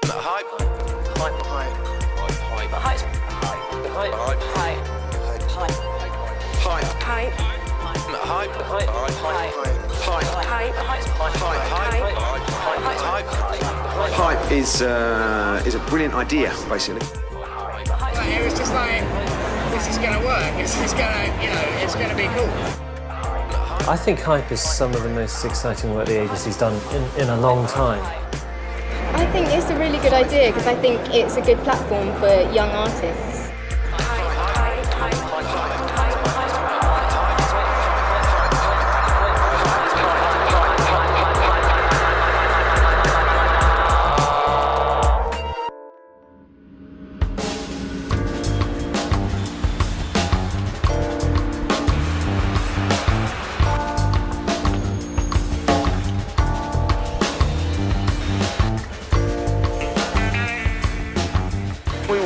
Hype. Hype. Hype. Hype. Hype. Hype. Hype. Hype. Hype. Hype. Hype. Hype. Hype is a brilliant idea, basically. It was just like, this is going to work. This is going to, it's going to be cool. I think Hype is some of the most exciting work the agency's done in a long time. I think it's a really good idea because I think it's a good platform for young artists.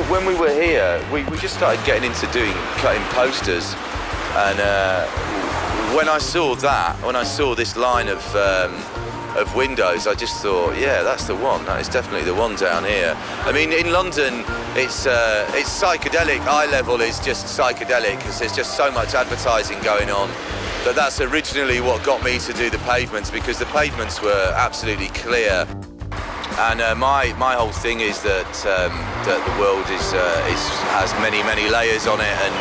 When we were here, we just started getting into cutting posters, and when I saw this line of windows, I just thought, yeah, that's the one. That is definitely the one down here. I mean, in London, it's psychedelic. Eye level is just psychedelic because there's just so much advertising going on. But that's originally what got me to do the pavements, because the pavements were absolutely clear. And my whole thing is that the world has many layers on it, and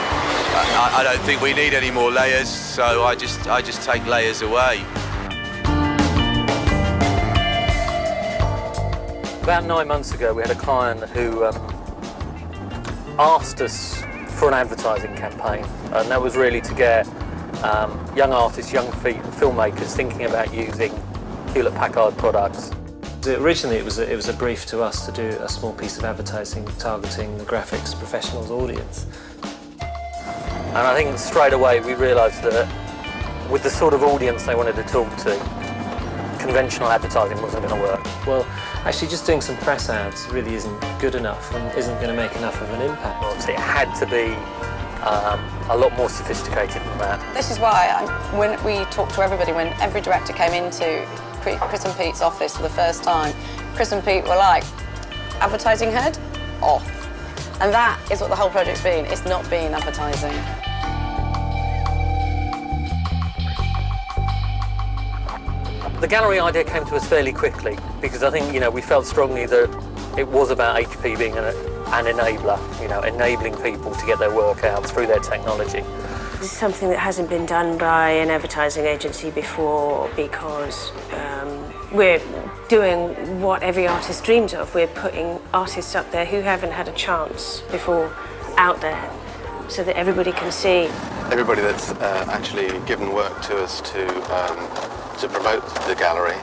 I don't think we need any more layers. So I just take layers away. About 9 months ago, we had a client who asked us for an advertising campaign, and that was really to get young artists, young filmmakers thinking about using Hewlett-Packard products. Originally, it was a brief to us to do a small piece of advertising targeting the graphics professionals audience. And I think straight away we realised that with the sort of audience they wanted to talk to, conventional advertising wasn't going to work. Well, actually just doing some press ads really isn't good enough and isn't going to make enough of an impact. It had to be a lot more sophisticated than that. This is why when we talked to everybody, when every director came into Chris and Pete's office for the first time, Chris and Pete were like, advertising head, off. And that is what the whole project's been. It's not been advertising. The gallery idea came to us fairly quickly because I think, we felt strongly that it was about HP being an enabler, enabling people to get their work out through their technology. This is something that hasn't been done by an advertising agency before because we're doing what every artist dreams of. We're putting artists up there who haven't had a chance before out there so that everybody can see. Everybody that's actually given work to us to promote the gallery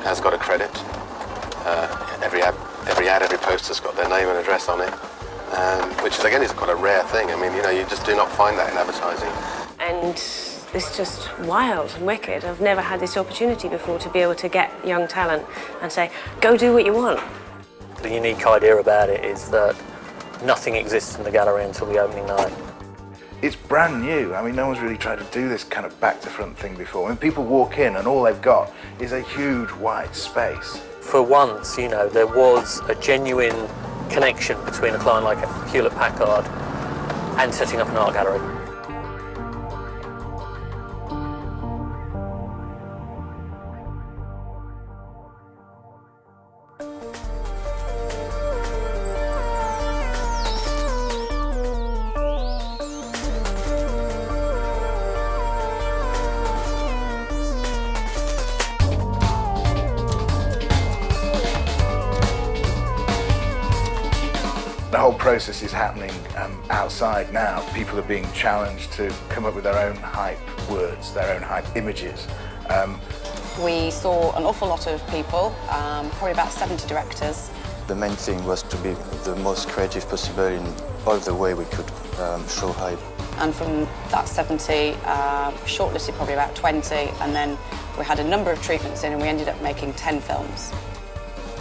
has got a credit. Every ad, every poster's got their name and address on it. Which is, again, is quite a rare thing. I mean, you just do not find that in advertising. And it's just wild and wicked. I've never had this opportunity before to be able to get young talent and say, go do what you want. The unique idea about it is that nothing exists in the gallery until the opening night. It's brand new. I mean, no one's really tried to do this kind of back-to-front thing before. When people walk in and all they've got is a huge white space. For once, there was a genuine connection between a client like Hewlett-Packard and setting up an art gallery. The whole process is happening outside now. People are being challenged to come up with their own hype words, their own hype images. We saw an awful lot of people, probably about 70 directors. The main thing was to be the most creative possible in all the way we could show hype. And from that 70, shortlisted probably about 20, and then we had a number of treatments in and we ended up making 10 films.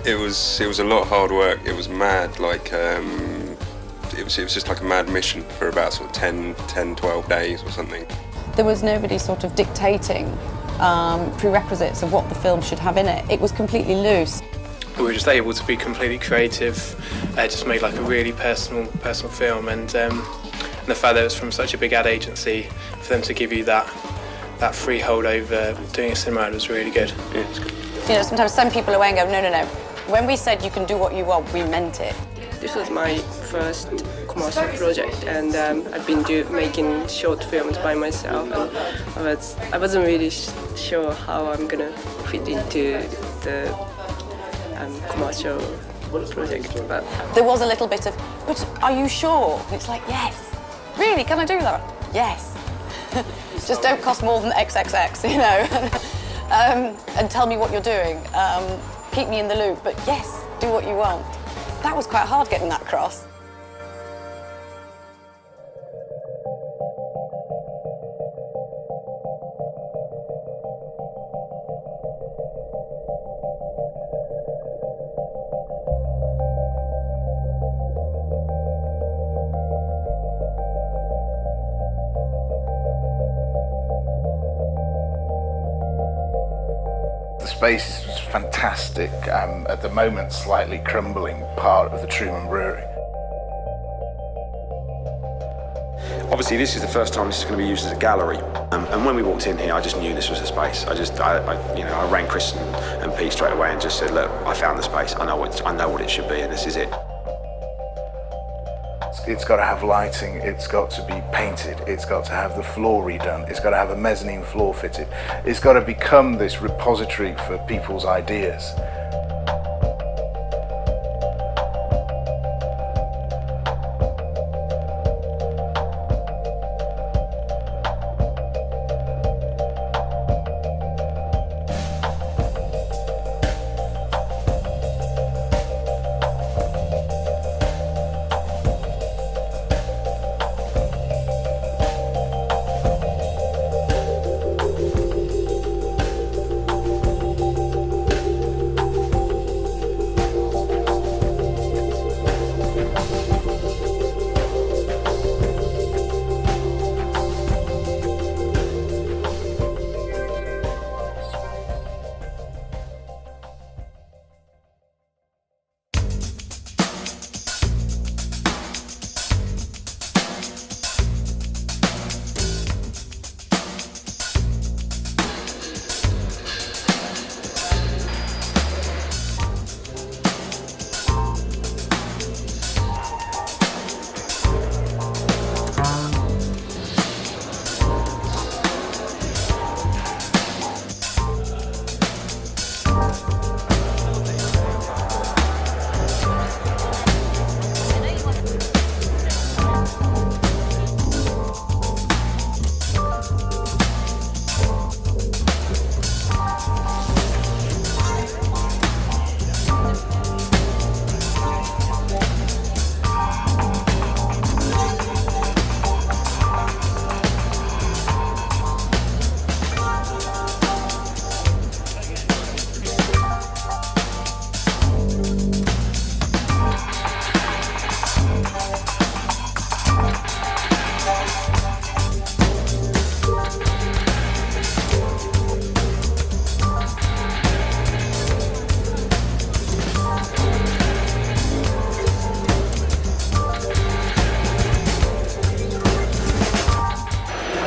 It was a lot of hard work. It was mad, it was just like a mad mission for about sort of 10, 12 days or something. There was nobody sort of dictating prerequisites of what the film should have in it. It was completely loose. we were just able to be completely creative, just made like a really personal film, and the fact that it was from such a big ad agency, for them to give you that freehold over doing a cinema ad was really good. Yeah, it's good. You know, sometimes some people away and go, no. When we said you can do what you want, we meant it. This was my first commercial project, and I've been making short films by myself, and I wasn't really sure how I'm gonna fit into the commercial project. But there was a little bit of, but are you sure? And it's like, yes. Really, can I do that? Yes. Just don't cost more than XXX, you know. And tell me what you're doing. Keep me in the loop, but yes, do what you want. That was quite hard getting that across. The space is fantastic. At the moment, slightly crumbling part of the Truman Brewery. Obviously, this is the first time this is going to be used as a gallery. And when we walked in here, I just knew this was a space. I rang Chris and Pete straight away and just said, look, I found the space. I know what it should be, and this is it. It's got to have lighting, it's got to be painted, it's got to have the floor redone, it's got to have a mezzanine floor fitted. It's got to become this repository for people's ideas.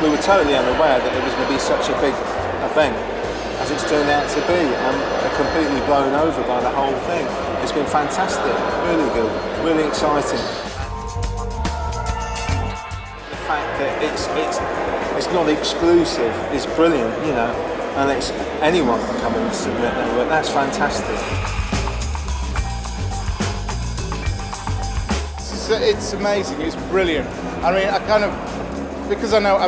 We were totally unaware that it was going to be such a big event as it's turned out to be, and are completely blown over by the whole thing. It's been fantastic, really good, really exciting. The fact that it's not exclusive is brilliant, you know, and anyone can come and submit their work. That's fantastic. It's amazing. It's brilliant. I mean, because I know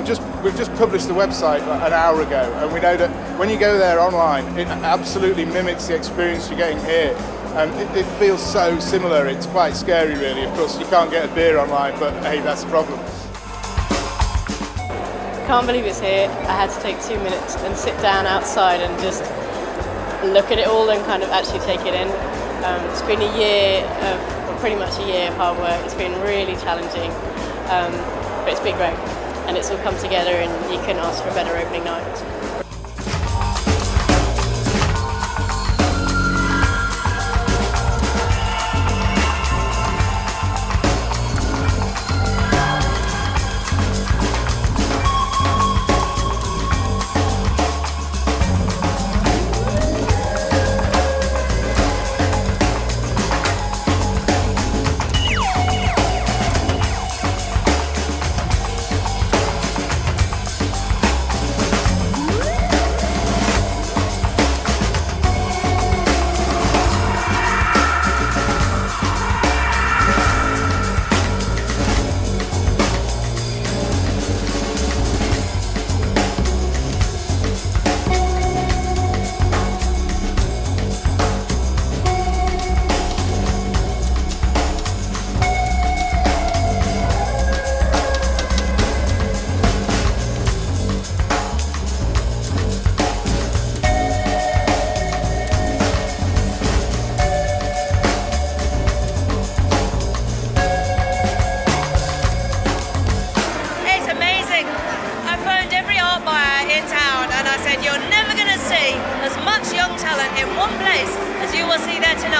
we've just published the website an hour ago, and we know that when you go there online, it absolutely mimics the experience you're getting here. And it feels so similar. It's quite scary, really. Of course, you can't get a beer online, but hey, that's the problem. I can't believe it's here. I had to take 2 minutes and sit down outside and just look at it all and kind of actually take it in. It's been pretty much a year of hard work. It's been really challenging, but it's been great. And it's all come together, and you couldn't ask for a better opening night.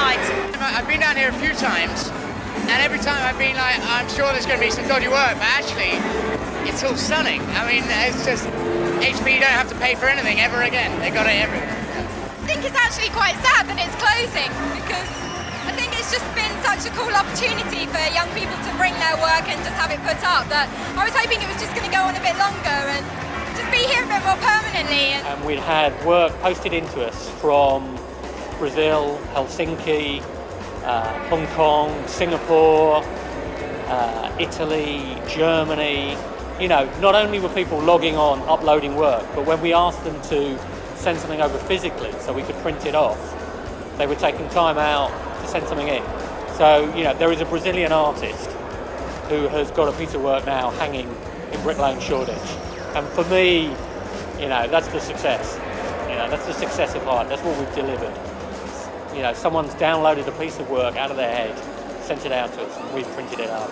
night. I've been down here a few times, and every time I've been like, I'm sure there's going to be some dodgy work, but actually, it's all stunning. I mean, it's just, HP don't have to pay for anything ever again. They got it everywhere. I think it's actually quite sad that it's closing, because I think it's just been such a cool opportunity for young people to bring their work and just have it put up that I was hoping it was just going to go on a bit longer and just be here a bit more permanently. And we'd had work posted into us from Brazil, Helsinki, Hong Kong, Singapore, Italy, Germany. You know, not only were people logging on, uploading work, but when we asked them to send something over physically so we could print it off, they were taking time out to send something in. So, you know, there is a Brazilian artist who has got a piece of work now hanging in Brick Lane, Shoreditch. And for me, you know, that's the success. You know, that's the success of art. That's what we've delivered. You know, someone's downloaded a piece of work out of their head, sent it out to us, and we've printed it up.